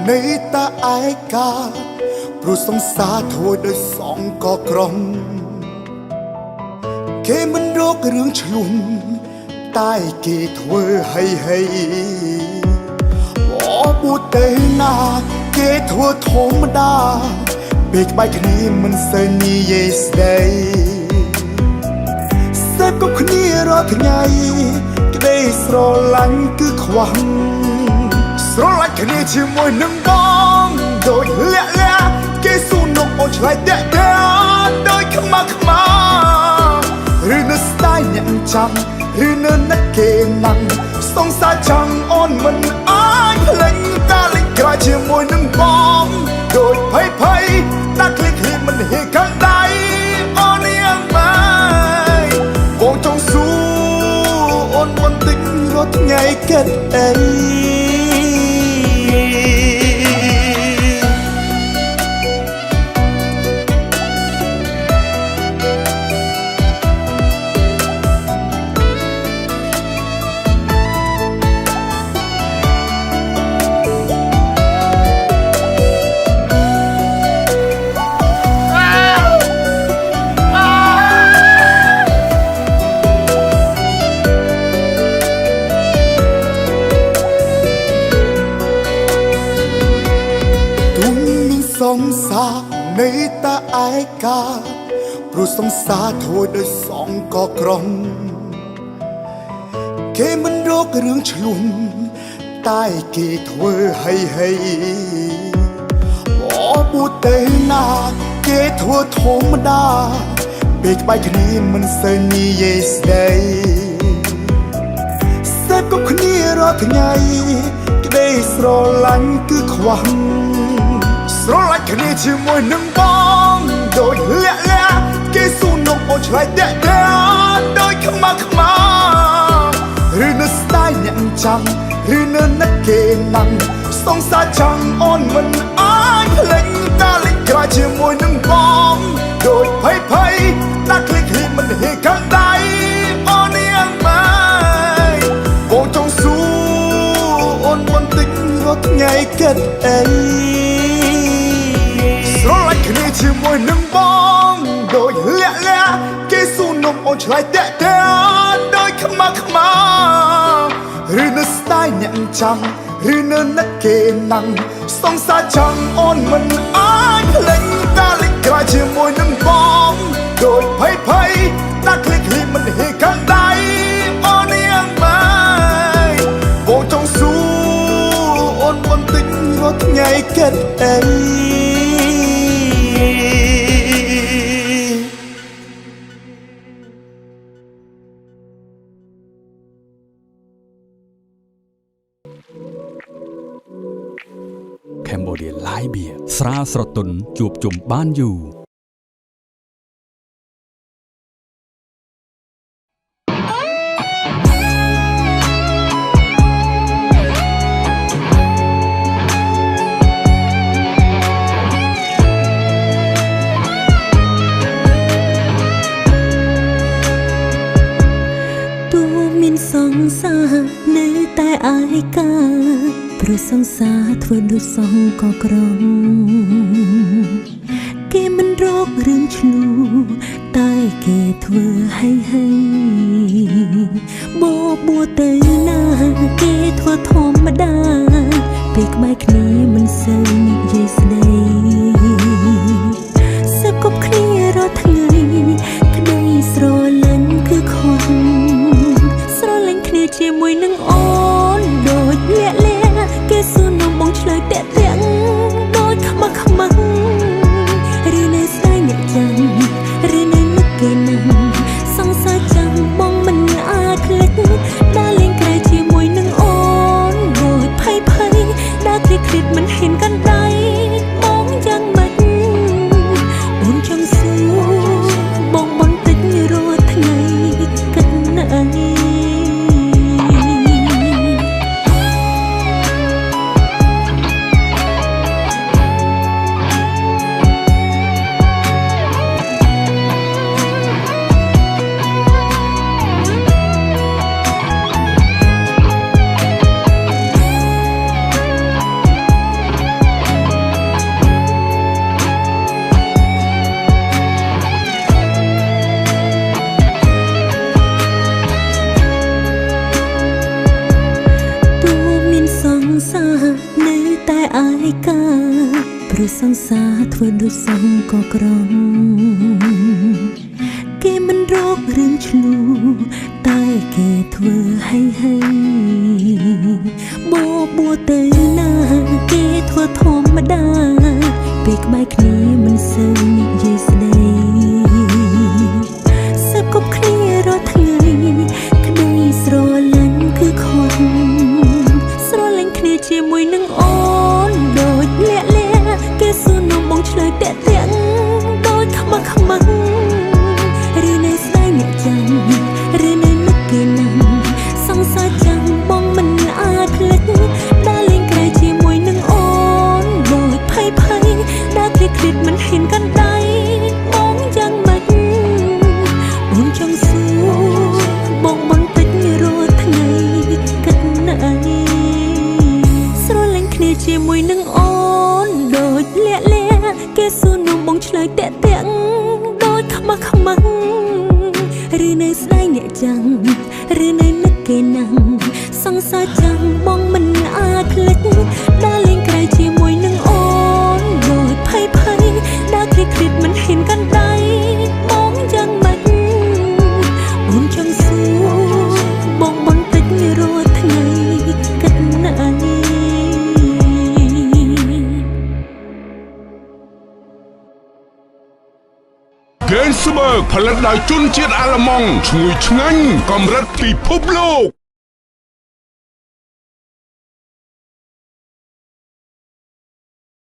នៃតាឯកាព្រោះសង្សារធ្វើដោយសងក៏ក្រំគេមិនរករឿងឆ្លួនតែគេធ្វើហើយបបួតទេណាគេធ្វើធម្មតាពេលក្បែរគ្នាមិនសូវនិយាយស្ដីសេពគ្រប់គ្នារាល់ថ្ងៃក្តីស្រឡាញ់គឺខ្វះស្រឡាញ់គ្នាជាមួយនឹងបងដូចលាក់លាក់គេស៊ូនំអូនឆ្លៃតាក់តាដូចខ្មៅឬនៅស្ដាយអ្នកចាំឬនៅណាត់គេណាំសង្សារចាំអូនមិនអាចភ្លេចតាលេចក្រោយជាមួយនឹងបងដូចភ័យដាក់คลิกคลิปមិនហេខាងដៃអូនយ៉ាងម៉េចបងចង់ស៊ូអូនបន្តិចរត់ថ្ងៃគិតអីសង្សារនៃតាឯកាព្រោះសង្សារធ្វើដោយសងក៏ក្រំគេមិនរករឿងឆ្លួនតែគេធ្វើហើយបបួតទេណាគេធ្វើធម្មតាពេលក្បែរគ្នាមិនសូវនិយាយស្ដីសេពគ្រប់គ្នារាល់ថ្ងៃក្តីស្រឡាញ់គឺខ្វះស្រឡាញ់គ្នាជាមួយនឹងបងដូចលាក់លាក់គេស៊ូនំអូនឆ្លៃតាក់តាដូចខ្មៅឬនៅស្ដាយអ្នកចាំឬនៅណាត់គេណាំសង្សារចាំអូនមិនអាចភ្លេចតាលេចក្រោយជាមួយនឹងបងដូចភ័យដាក់คลิกคลิปមិនហេខាងដៃអូនយ៉ាងម៉េចបងចង់ស៊ូអូនបន្តិចរត់ថ្ងៃគិតអីស្រឡាញ់គ្នាជាមួយនឹងបងដូចលាក់លាក់គេស៊ូនំអូនឆ្លៃតាក់តាដូចខ្មៅឬនៅស្ដាយអ្នកចាំឬនៅណាត់គេណាំសង្សារចាំអូនមិនអាចភ្លេចតាលេចក្រោយជាមួយនឹងបងដូចភ័យដាក់คลิกคลิปមិនហេខាងដៃអូនយ៉ាងម៉េចបងចង់ស៊ូអូនបន្តិចរត់ថ្ងៃគិតអីCambodia Light Beer ស្រាលស្រទន់ជួបជុំបានយូរសង្សារនៅតែឯកាព្រោះសង្សារធ្វើដូចសងក៏ក្រំគេមិនរករឿងឆ្លួតែគេធ្វើហើយបបួតទៅណាគេធ្វើធម្មតាពេលក្បែរគ្នាមិនសូវនិយាយស្ដីសឹកគ្រប់គ្នារាល់ថ្ងៃក្តីស្រឡាញ់គឺខ្វះជាមួយនឹងអូនដូចលាក់លាក់គេស៊ូនំបងឆ្លើយតាក់តាំងដូចខ្មៅឬនៅស្ដាយអ្នកចាំឬនៅនឹកគេណាំសង្សារចាំបងមិនអាចភ្លេចដើរលេងក្រៅជាមួយនឹងអូនដូចភ័យដើរคลิกคลิปមិនហ៊ានកាន់ដៃបងយ៉ាងម៉េចអូនចង់ស៊ូបងបន្តិចរាល់ថ្ងៃគិតណាស់ ឬសង្សារធ្វើដូចសងក៏ក្រំគេមិនរករឿងឆ្លូតែគេធ្វើให้បួទៅណាគេធ្វើធម្មតាពេលក្បែរគ្នាមិនសូវនិយាយស្ដីសើបគប់គ្នារាល់ថ្ងៃក្ដីស្រឡាញ់គឺខុសស្រឡាញ់គ្នាជាមួយនឹងអូនដូចលាក់គេសួរនំបងឆ្លើយតាក់ដូចខ្មាស់ឬនៅស្ដាយអ្នកចាំឬនៅនឹកគេណាំសង្សារចាំបងមិនអាចភ្លេចដើរលេងក្រៅជាមួយនឹងអូនដូចភ័យដើរគ្លៀតមិនហ៊ានកាន់ដៃបងយ៉ាងម៉េចបងចង់សួរបងបន្តិចរាល់ថ្ងៃគិតណាស្រឡាញ់គ្នាជាមួយនឹងអូនដូចលាក់គេសួរនំបងឆ្លើយតាក់ដូចខ្មាស់ឬនៅស្ដាយអ្នកចាំឬនៅនឹកគេណាំសង្សារចាំបងមិនអាចភ្លេចដើរលេងក្រៅជាមួយនឹងអូនដូចភ័យដើរគ្លៀតមិនហ៊ានកាន់ដៃបងយ៉ាងម៉េចបងចង់សួរបងបន្តិចរាល់ថ្ងៃគិតណា Gainsbourg ផលិតដោយជនជាតិអាល្លឺម៉ង់ឈ្ងុយឆ្ងាញ់កម្រិតពិភពលោក